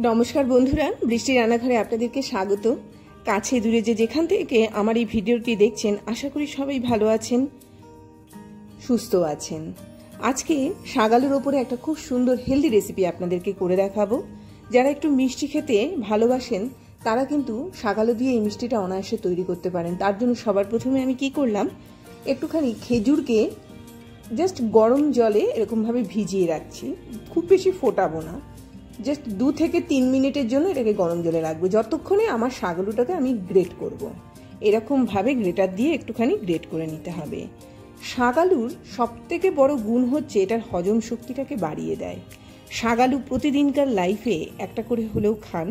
নমস্কার বন্ধুরা, বৃষ্টি রান্নাঘরে আপনাদেরকে স্বাগত। কাছে দূরে যেখান থেকে আমার এই ভিডিওটি দেখছেন, আশা করি সবাই ভালো আছেন, সুস্থ আছেন। আজকে শাক আলুর ওপরে একটা খুব সুন্দর হেলদি রেসিপি আপনাদেরকে করে দেখাবো। যারা একটু মিষ্টি খেতে ভালোবাসেন তারা কিন্তু শাক আলু দিয়ে এই মিষ্টিটা অনায়াসে তৈরি করতে পারেন। তার জন্য সবার প্রথমে আমি কি করলাম, একটুখানি খেজুরকে জাস্ট গরম জলে এরকমভাবে ভিজিয়ে রাখছি। খুব বেশি ফোটাবো না, জাস্ট 2 থেকে 3 মিনিটের জন্য এটাকে গরম জলে রাখবো, যতক্ষণে আমার শাক আলুটাকে আমি গ্রেট করব। এরকমভাবে গ্রেটার দিয়ে একটুখানি গ্রেট করে নিতে হবে। শাক আলুর সবথেকে বড় গুণ হচ্ছে এটার হজম শক্তিটাকে বাড়িয়ে দেয়। শাক আলু প্রতিদিনকার লাইফে একটা করে হলেও খান।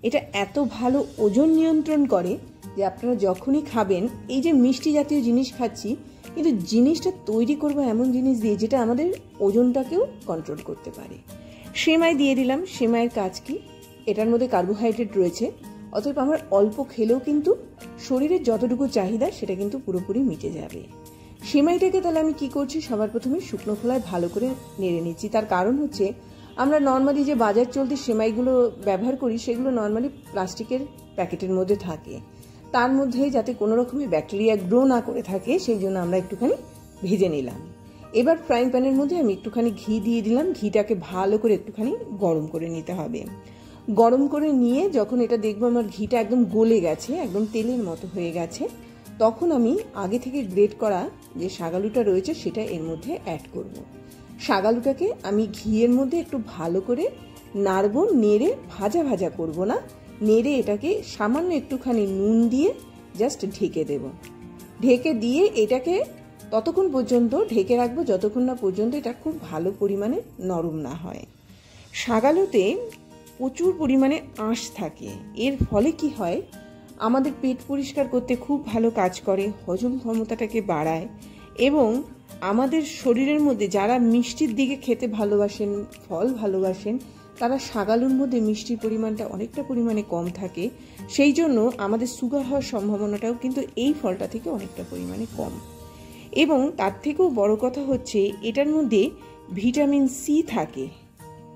এটা এত ভালো ওজন নিয়ন্ত্রণ করে যে আপনারা যখনই খাবেন, এই যে মিষ্টি জাতীয় জিনিস খাচ্ছি, কিন্তু জিনিসটা তৈরি করবো এমন জিনিস দিয়ে যেটা আমাদের ওজনটাকেও কন্ট্রোল করতে পারে। সেমাই দিয়ে দিলাম। সেমাইয়ের কাজ কি, এটার মধ্যে কার্বোহাইড্রেট রয়েছে, অতএব আমার অল্প খেলেও কিন্তু শরীরের যতটুকু চাহিদা সেটা কিন্তু পুরোপুরি মিটে যাবে। সেমাইটাকে তাহলে আমি কি করছি, সবার প্রথমে শুকনো খোলায় ভালো করে নেড়ে নিচ্ছি। তার কারণ হচ্ছে আমরা নর্মালি যে বাজার চলতি সেমাইগুলো ব্যবহার করি সেগুলো নর্মালি প্লাস্টিকের প্যাকেটের মধ্যে থাকে, তার মধ্যে যাতে কোনো রকমের ব্যাকটেরিয়া গ্রো না করে থাকে সেই জন্য আমরা একটুখানি ভেজে নিলাম। এবার ফ্রাইং প্যানের মধ্যে আমি একটুখানি ঘি দিয়ে দিলাম। ঘিটাকে ভালো করে একটুখানি গরম করে নিতে হবে। গরম করে নিয়ে যখন এটা দেখবো আমার ঘিটা একদম গলে গেছে, একদম তেলের মতো হয়ে গেছে, তখন আমি আগে থেকে গ্রেট করা যে শাক আলুটা রয়েছে সেটা এর মধ্যে অ্যাড করব। শাক আলুটাকে আমি ঘিয়ের মধ্যে একটু ভালো করে নাড়বো, নেড়ে ভাজা ভাজা করব না, নেড়ে এটাকে সামান্য একটুখানি নুন দিয়ে জাস্ট ঢেকে দেব। ঢেকে দিয়ে এটাকে ততক্ষণ পর্যন্ত ঢেকে রাখবো যতক্ষণ না পর্যন্ত এটা খুব ভালো পরিমাণে নরম না হয়। শাক আলুতে প্রচুর পরিমাণে আঁশ থাকে, এর ফলে কি হয়, আমাদের পেট পরিষ্কার করতে খুব ভালো কাজ করে, হজম ক্ষমতাটাকে বাড়ায় এবং আমাদের শরীরের মধ্যে যারা মিষ্টির দিকে খেতে ভালোবাসেন, ফল ভালোবাসেন, তারা শাক আলুর মধ্যে মিষ্টির পরিমাণটা অনেকটা পরিমাণে কম থাকে। সেই জন্য আমাদের সুগার হওয়ার সম্ভাবনাটাও কিন্তু এই ফলটা থেকে অনেকটা পরিমাণে কম। এবং তার থেকেও বড় কথা হচ্ছে এটার মধ্যে ভিটামিন সি থাকে,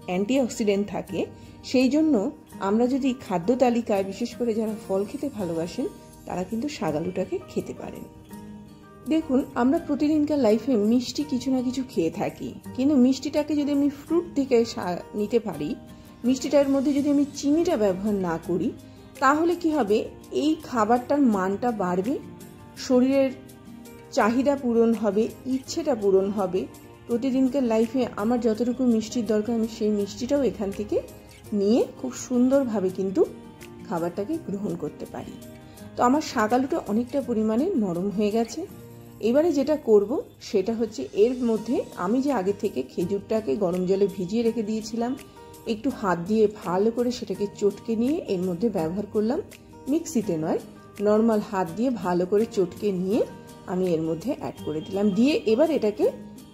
অ্যান্টিঅক্সিডেন্ট থাকে। সেই জন্য আমরা যদি খাদ্য তালিকায় বিশেষ করে যারা ফল খেতে ভালোবাসেন তারা কিন্তু শাক আলুটাকে খেতে পারেন। দেখুন, আমরা প্রতিদিনকার লাইফে মিষ্টি কিছু না কিছু খেয়ে থাকি, কিন্তু মিষ্টিটাকে যদি আমি ফ্রুট থেকে নিতে পারি, মিষ্টিটার মধ্যে যদি আমি চিনিটা ব্যবহার না করি, তাহলে কি হবে, এই খাবারটার মানটা বাড়বে, শরীরের চাহিদা পূরণ হবে, ইচ্ছেটা পূরণ হবে। প্রতিদিনকার লাইফে আমার যতটুকু মিষ্টির দরকার আমি সেই মিষ্টিটাও এখান থেকে নিয়ে খুব সুন্দরভাবে কিন্তু খাবারটাকে গ্রহণ করতে পারি। তো আমার শাক আলুটা অনেকটা পরিমাণে নরম হয়ে গেছে। এবারে যেটা করব সেটা হচ্ছে এর মধ্যে আমি যে আগে থেকে খেজুরটাকে গরম জলে ভিজিয়ে রেখে দিয়েছিলাম, একটু হাত দিয়ে ভালো করে সেটাকে চটকে নিয়ে এর মধ্যে ব্যবহার করলাম। মিক্সিতে নয়, নর্মাল হাত দিয়ে ভালো করে চটকে নিয়ে আমি এর মধ্যে অ্যাড করে দিলাম। দিয়ে এবার এটাকে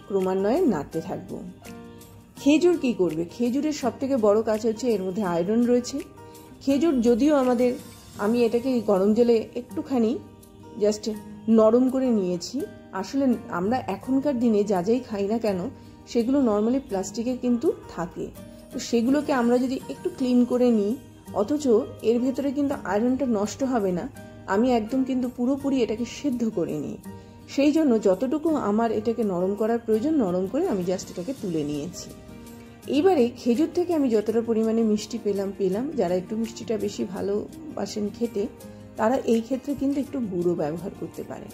ক্রমান্বয়ে নাড়তে থাকবো। খেজুর কি করবে, খেজুরের সব থেকে বড় কাজ হচ্ছে এর মধ্যে আয়রন রয়েছে। খেজুর যদিও আমি এটাকে গরম জলে একটুখানি জাস্ট নরম করে নিয়েছি। আসলে আমরা এখনকার দিনে যা যাই খাই না কেন সেগুলো নর্মালি প্লাস্টিকে কিন্তু থাকে, তো সেগুলোকে আমরা যদি একটু ক্লিন করে নিই, অথচ এর ভেতরে কিন্তু আয়রনটা নষ্ট হবে না, আমি একদম কিন্তু পুরোপুরি এটাকে সেদ্ধ করে নিই। সেই জন্য যতটুকু আমার এটাকে নরম করার প্রয়োজন নরম করে আমি জাস্ট এটাকে তুলে নিয়েছি। এইবারে খেজুর থেকে আমি যতটা পরিমাণে মিষ্টি পেলাম, যারা একটু মিষ্টিটা বেশি ভালোবাসেন খেতে তারা এই ক্ষেত্রে কিন্তু একটু গুড়ও ব্যবহার করতে পারে।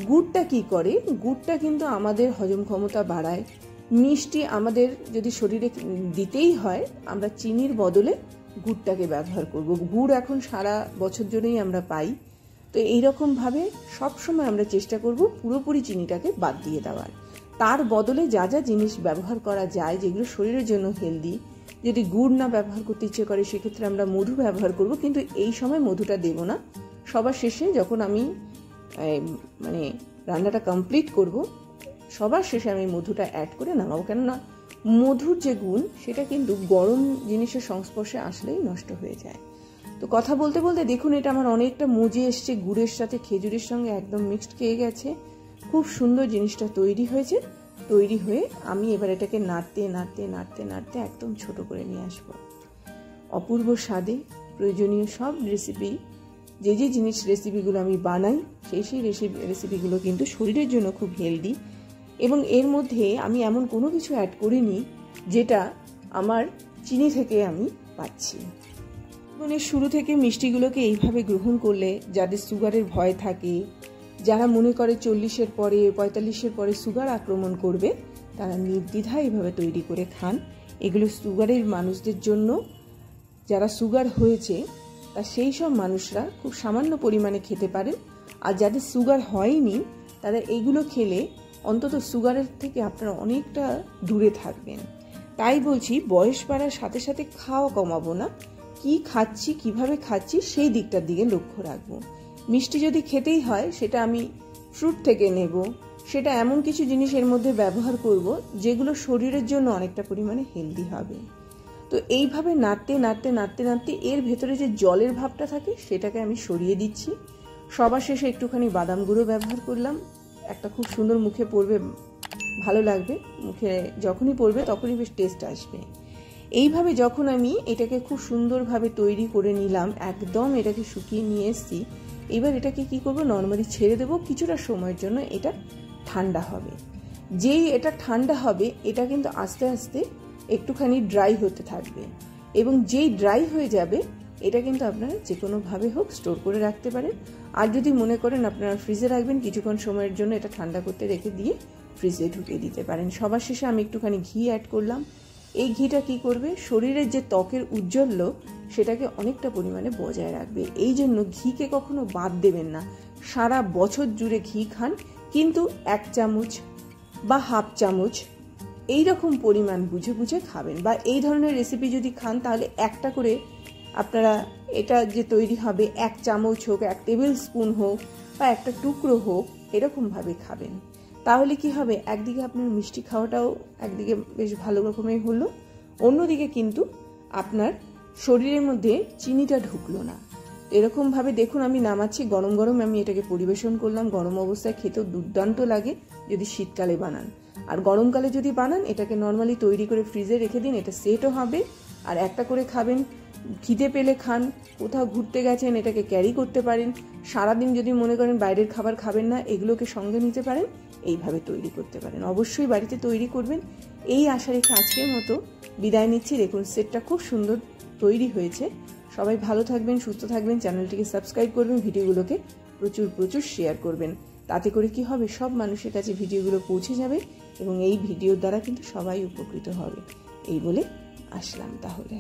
গুড়টা কি করে, গুড়টা কিন্তু আমাদের হজম ক্ষমতা বাড়ায়। মিষ্টি আমাদের যদি শরীরে দিতেই হয়, আমরা চিনির বদলে গুড়টাকে ব্যবহার করব। গুড় এখন সারা বছর জন্যই আমরা পাই, তো এইরকমভাবে সবসময় আমরা চেষ্টা করব পুরোপুরি চিনিটাকে বাদ দিয়ে দেওয়ার। তার বদলে যা যা জিনিস ব্যবহার করা যায় যেগুলো শরীরের জন্য হেলদি, যদি গুড় না ব্যবহার করতে ইচ্ছে করে সেক্ষেত্রে আমরা মধু ব্যবহার করব, কিন্তু এই সময় মধুটা দেব না। সবার শেষে যখন আমি রান্নাটা কমপ্লিট করব, সবার শেষে আমি মধুটা অ্যাড করে নামাবো, কেননা মধুর যে গুণ সেটা কিন্তু গরম জিনিসের সংস্পর্শে আসলেই নষ্ট হয়ে যায়। তো কথা বলতে বলতে দেখুন এটা আমার অনেকটা মজে এসছে, গুড়ের সাথে খেজুরের সঙ্গে একদম মিক্সড খেয়ে গেছে, খুব সুন্দর জিনিসটা তৈরি হয়েছে। তৈরি হয়ে আমি এবার এটাকে নাড়তে নাড়তে নাড়তে নাড়তে একদম ছোট করে নিয়ে আসবো। অপূর্ব স্বাদে প্রয়োজনীয় সব রেসিপি, যে রেসিপিগুলো আমি বানাই সেই রেসিপিগুলো কিন্তু শরীরের জন্য খুব হেলদি। এবং এর মধ্যে আমি এমন কোনো কিছু অ্যাড করিনি যেটা আমার চিনি থেকে আমি পাচ্ছি। মানে শুরু থেকে মিষ্টিগুলোকে এইভাবে গ্রহণ করলে যাদের সুগারের ভয় থাকে, যারা মনে করে 40-এর পরে 45-এর পরে সুগার আক্রমণ করবে, তারা নির্দ্বিধায় এইভাবে তৈরি করে খান। এগুলো সুগারের মানুষদের জন্য, যারা সুগার হয়েছে তা সেই সব মানুষরা খুব সামান্য পরিমাণে খেতে পারেন। আর যাদের সুগার হয়নি তারা এইগুলো খেলে অন্তত সুগারের থেকে আপনারা অনেকটা দূরে থাকবেন। তাই বলছি, বয়স বাড়ার সাথে সাথে খাওয়া কমাবো না, কি খাচ্ছি কিভাবে খাচ্ছি সেই দিকটার দিকে লক্ষ্য রাখবো। মিষ্টি যদি খেতেই হয় সেটা আমি ফ্রুট থেকে নেব, সেটা এমন কিছু জিনিস এর মধ্যে ব্যবহার করব যেগুলো শরীরের জন্য অনেকটা পরিমাণে হেলদি হবে। তো এইভাবে নাড়তে নাড়তে নাড়তে নাড়তে এর ভেতরে যে জলের ভাবটা থাকে সেটাকে আমি সরিয়ে দিচ্ছি। সবার শেষে একটুখানি বাদাম গুঁড়ো ব্যবহার করলাম, একটা খুব সুন্দর মুখে পড়বে, ভালো লাগবে, মুখে যখনই পড়বে তখনই বেশ টেস্ট আসবে। এইভাবে যখন আমি এটাকে খুব সুন্দরভাবে তৈরি করে নিলাম, একদম এটাকে শুকিয়ে নিয়ে এসেছি, এবার এটাকে কি করব, নর্মালি ছেড়ে দেবো কিছুটা সময়ের জন্য, এটা ঠান্ডা হবে। যেই এটা ঠান্ডা হবে এটা কিন্তু আস্তে আস্তে একটুখানি ড্রাই হতে থাকবে, এবং যেই ড্রাই হয়ে যাবে এটা কিন্তু আপনারা যে কোনোভাবে হোক স্টোর করে রাখতে পারেন। আর যদি মনে করেন আপনারা ফ্রিজে রাখবেন, কিছুক্ষণ সময়ের জন্য এটা ঠান্ডা করতে রেখে দিয়ে ফ্রিজে ঢুকিয়ে দিতে পারেন। সবার শেষে আমি একটুখানি ঘি অ্যাড করলাম। এই ঘিটা কি করবে, শরীরের যে ত্বকের উজ্জ্বল্য সেটাকে অনেকটা পরিমাণে বজায় রাখবে। এই জন্য ঘিকে কখনো বাদ দেবেন না, সারা বছর জুড়ে ঘি খান, কিন্তু 1 চামচ বা হাফ চামচ এইরকম পরিমাণ বুঝে বুঝে খাবেন। বা এই ধরনের রেসিপি যদি খান তাহলে একটা করে আপনারা, এটা যে তৈরি হবে 1 চামচ হোক, 1 টেবিল স্পুন হোক বা একটা টুকরো হোক, এরকমভাবে খাবেন। তাহলে কি হবে, একদিকে আপনার মিষ্টি খাওয়াটাও একদিকে বেশ ভালো রকমের হলো, অন্যদিকে কিন্তু আপনার শরীরের মধ্যে চিনিটা ঢুকলো না। এরকমভাবে দেখুন আমি নামাচ্ছি, গরম গরম আমি এটাকে পরিবেশন করলাম। গরম অবস্থায় খেতেও দুর্দান্ত লাগে যদি শীতকালে বানান, আর গরমকালে যদি বানান এটাকে নর্মালি তৈরি করে ফ্রিজে রেখে দিন, এটা সেটও হবে। আর একটা করে খাবেন, খিদে পেলে খান, কোথাও ঘুরতে গেছেন এটাকে ক্যারি করতে পারেন। সারাদিন যদি মনে করেন বাইরের খাবার খাবেন না, এগুলোকে সঙ্গে নিতে পারেন, এইভাবে তৈরি করতে পারেন। অবশ্যই বাড়িতে তৈরি করবেন। এই আশা রেখে আজকের মতো বিদায় নিচ্ছি। দেখুন সেটটা খুব সুন্দর তৈরি হয়েছে। সবাই ভালো থাকবেন, সুস্থ থাকবেন, চ্যানেলটিকে সাবস্ক্রাইব করবেন, ভিডিওগুলোকে প্রচুর প্রচুর শেয়ার করবেন। তাতে করে কি হবে, সব মানুষের কাছে ভিডিওগুলো পৌঁছে যাবে এবং এই ভিডিওর দ্বারা কিন্তু সবাই উপকৃত হবে। এই বলে আসলাম তাহলে।